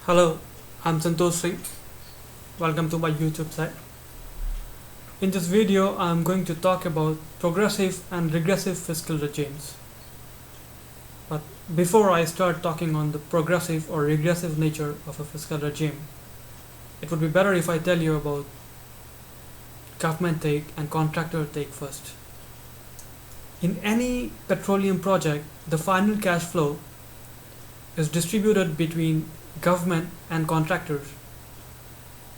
Hello, I'm Santosh Singh. Welcome to my YouTube site. In this video, I'm going to talk about progressive and regressive fiscal regimes. But before I start talking on the progressive or regressive nature of a fiscal regime, it would be better if I tell you about government take and contractor take first. In any petroleum project, the final cash flow is distributed between government and contractors.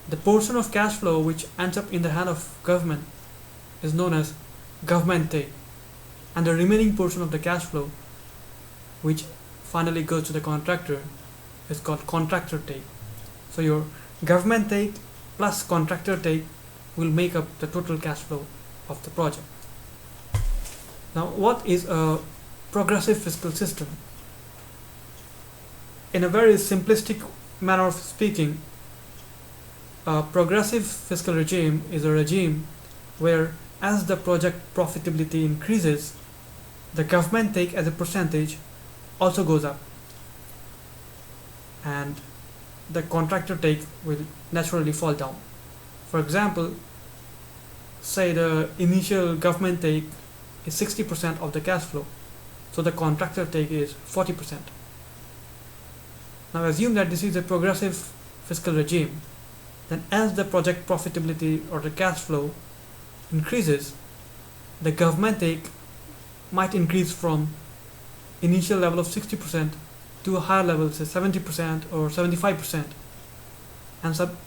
The portion of cash flow which ends up in the hand of government is known as government take, and the remaining portion of the cash flow which finally goes to the contractor is called contractor take. So your government take plus contractor take will make up the total cash flow of the project. Now, what is a progressive fiscal system? In a very simplistic manner of speaking, a progressive fiscal regime is a regime where, as the project profitability increases, the government take as a percentage also goes up, and the contractor take will naturally fall down. For example, say the initial government take is 60% of the cash flow, so the contractor take is 40%. Now assume that this is a progressive fiscal regime. Then as the project profitability or the cash flow increases, the government take might increase from initial level of 60% to a higher level, say 70% or 75%.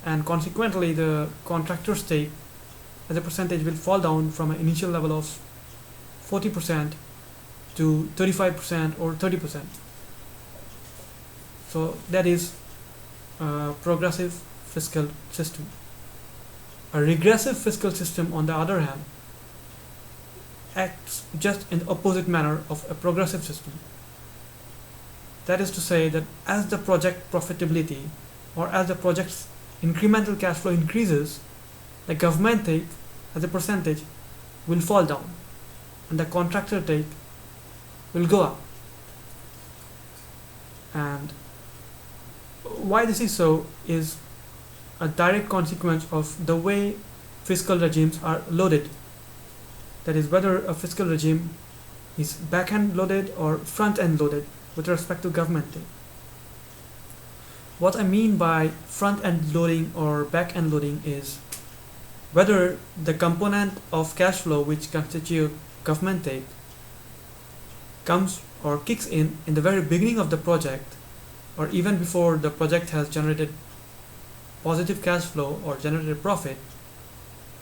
And consequently the contractor's take as a percentage will fall down from an initial level of 40% to 35% or 30%. So that is a progressive fiscal system. A regressive fiscal system, on the other hand, acts just in the opposite manner of a progressive system. That is to say that as the project profitability or as the project's incremental cash flow increases, the government take as a percentage will fall down and the contractor take will go up. And why this is so is a direct consequence of the way fiscal regimes are loaded. That is, whether a fiscal regime is back-end loaded or front-end loaded with respect to government take. What I mean by front-end loading or back-end loading is whether the component of cash flow which constitute government take comes or kicks in the very beginning of the project, or even before the project has generated positive cash flow or generated profit,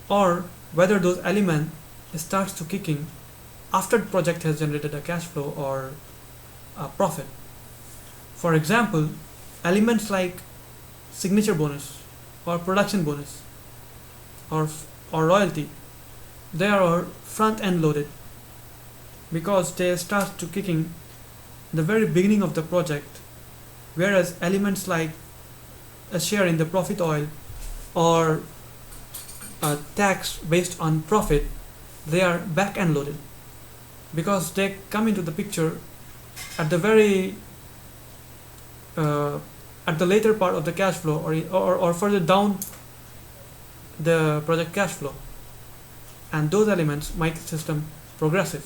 or whether those elements starts to kick in after the project has generated a cash flow or a profit. For example, elements like signature bonus or production bonus or royalty, they are front end loaded because they start to kick in the very beginning of the project, whereas elements like a share in the profit oil or a tax based on profit, they are back end loaded because they come into the picture at the very at the later part of the cash flow or further down the project cash flow, and those elements make the system progressive.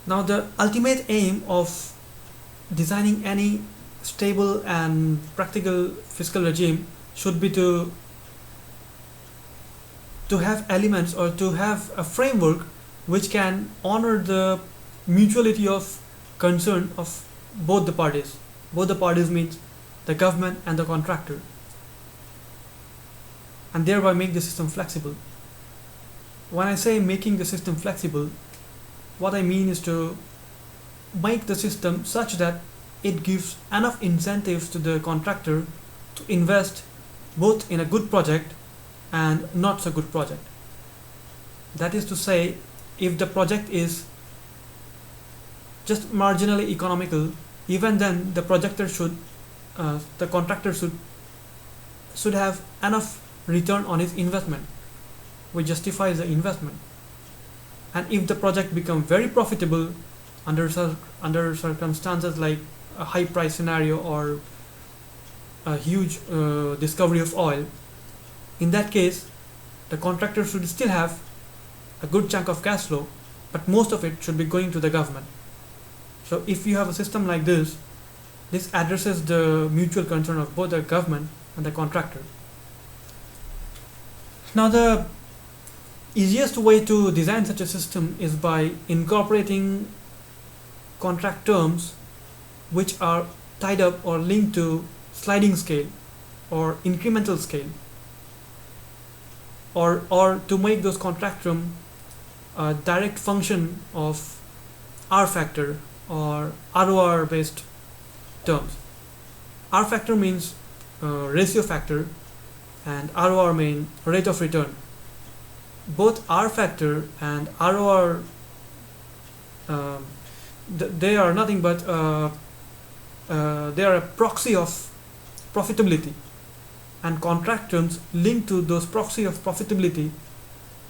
Now the ultimate aim of designing any stable and practical fiscal regime should be to have elements or to have a framework which can honor the mutuality of concern of both the parties. Both the parties means the government and the contractor, and thereby make the system flexible. When I say making the system flexible, what I mean is to make the system such that it gives enough incentives to the contractor to invest both in a good project and not so good project. That is to say, if the project is just marginally economical, even then the the contractor should have enough return on his investment which justifies the investment. And if the project becomes very profitable under circumstances like a high price scenario or a huge discovery of oil, in that case the contractor should still have a good chunk of cash flow, but most of it should be going to the government. So if you have a system like this addresses the mutual concern of both the government and the contractor. Now the easiest way to design such a system is by incorporating contract terms which are tied up or linked to sliding scale or incremental scale, or to make those contract terms a direct function of R factor or ROR based terms. R factor means ratio factor and ROR means rate of return. Both R factor and ROR they are nothing but they are a proxy of profitability, and contract terms linked to those proxy of profitability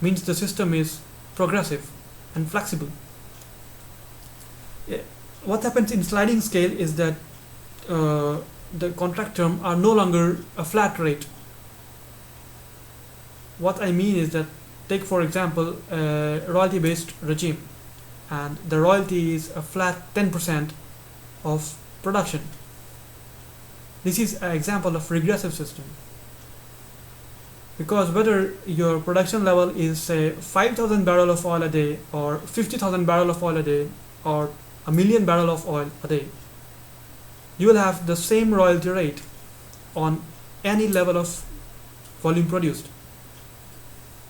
means the system is progressive and flexible. What happens in sliding scale is that the contract terms are no longer a flat rate. What I mean is that, take for example a royalty based regime, and the royalty is a flat 10% of production. This is an example of regressive system, because whether your production level is say 5,000 barrel of oil a day or 50,000 barrel of oil a day or a million barrel of oil a day, you will have the same royalty rate on any level of volume produced.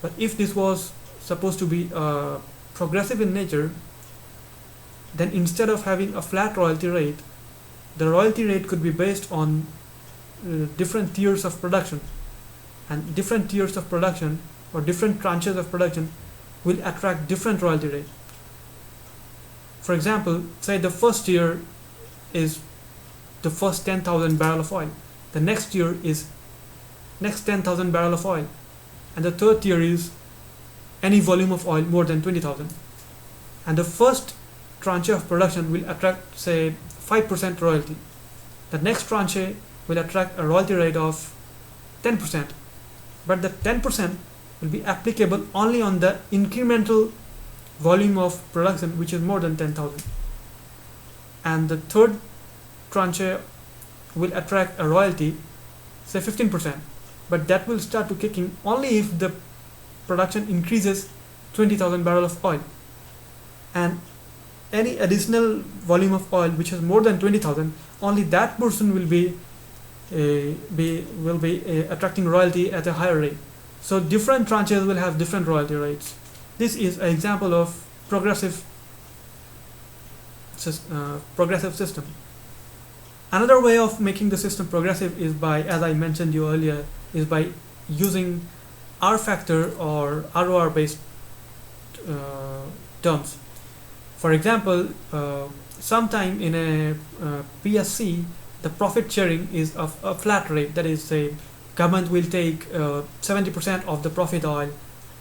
But if this was supposed to be progressive in nature, then instead of having a flat royalty rate, the royalty rate could be based on different tiers of production, and different tiers of production or different tranches of production will attract different royalty rate. For example, say the first tier is the first 10,000 barrel of oil, the next tier is next 10,000 barrel of oil, and the third tier is any volume of oil more than 20,000. And the first tranche of production will attract say 5% royalty. The next tranche will attract a royalty rate of 10%, but the 10% will be applicable only on the incremental volume of production which is more than 10,000. And the third tranche will attract a royalty say 15%, but that will start to kick in only if the production increases 20,000 barrel of oil, and any additional volume of oil which is more than 20,000, only that portion will be attracting royalty at a higher rate. So different tranches will have different royalty rates. This is an example of progressive system. Another way of making the system progressive is by, as I mentioned you earlier, is by using R factor or ROR based terms. For example, sometime in a PSC, the profit sharing is of a flat rate. That is, say, government will take 70% of the profit oil,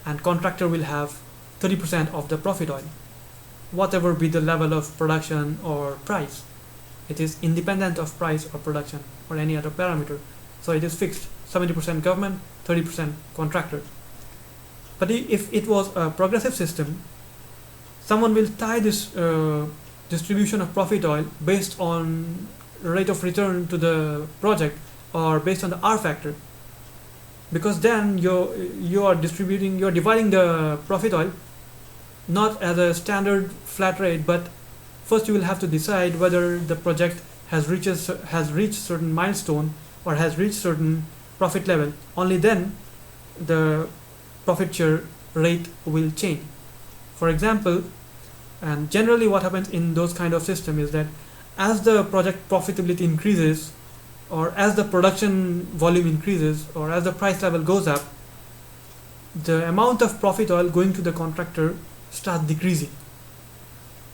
and contractor will have 30% of the profit oil, whatever be the level of production or price. It is independent of price or production or any other parameter. So it is fixed, 70% government, 30% contractor. But if it was a progressive system, someone will tie this distribution of profit oil based on rate of return to the project or based on the R factor, because then you are dividing the profit oil not as a standard flat rate, but first you will have to decide whether the project has reached certain milestone or has reached certain profit level. Only then the profit share rate will change. For example, and generally what happens in those kind of system is that as the project profitability increases, or as the production volume increases, or as the price level goes up, the amount of profit oil going to the contractor starts decreasing.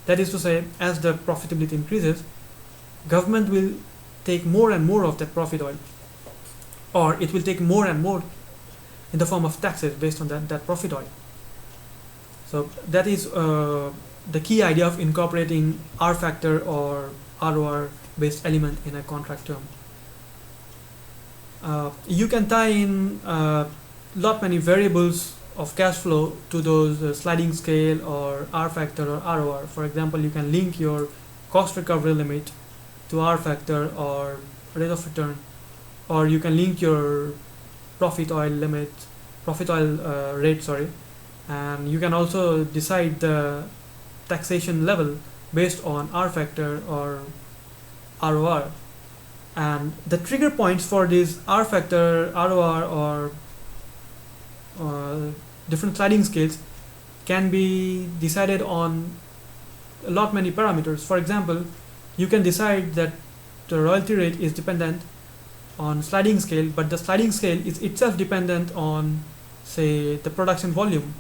That is to say, as the profitability increases, government will take more and more of that profit oil, or it will take more and more in the form of taxes based on that profit oil. So that is the key idea of incorporating R factor or ROR based element in a contract term. You can tie in lot many variables of cash flow to those sliding scale or R factor or ROR. For example, you can link your cost recovery limit to R factor or rate of return, or you can link your profit oil rate, and you can also decide the taxation level based on R factor or ROR. And the trigger points for these R factor, ROR, or different sliding scales can be decided on a lot many parameters. For example, you can decide that the royalty rate is dependent on sliding scale, but the sliding scale is itself dependent on, say, the production volume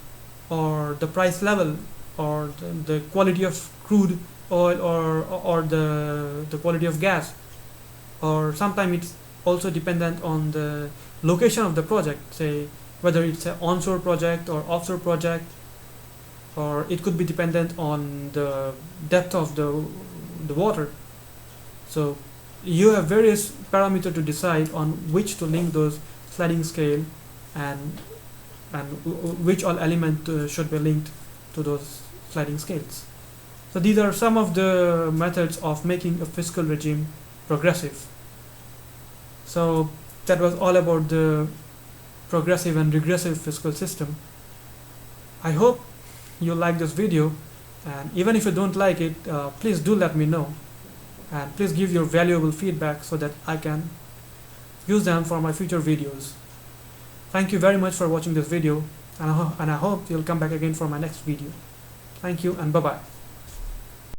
or the price level or the quality of crude oil or the quality of gas, or sometimes it's also dependent on the location of the project, say whether it's an onshore project or offshore project, or it could be dependent on the depth of the water. So you have various parameters to decide on which to link those sliding scale and which all element should be linked to those sliding scales. So these are some of the methods of making a fiscal regime progressive. So that was all about the progressive and regressive fiscal system. I hope you like this video, and even if you don't like it, please do let me know, and please give your valuable feedback so that I can use them for my future videos. Thank you very much for watching this video, and I hope you'll come back again for my next video. Thank you, and bye-bye.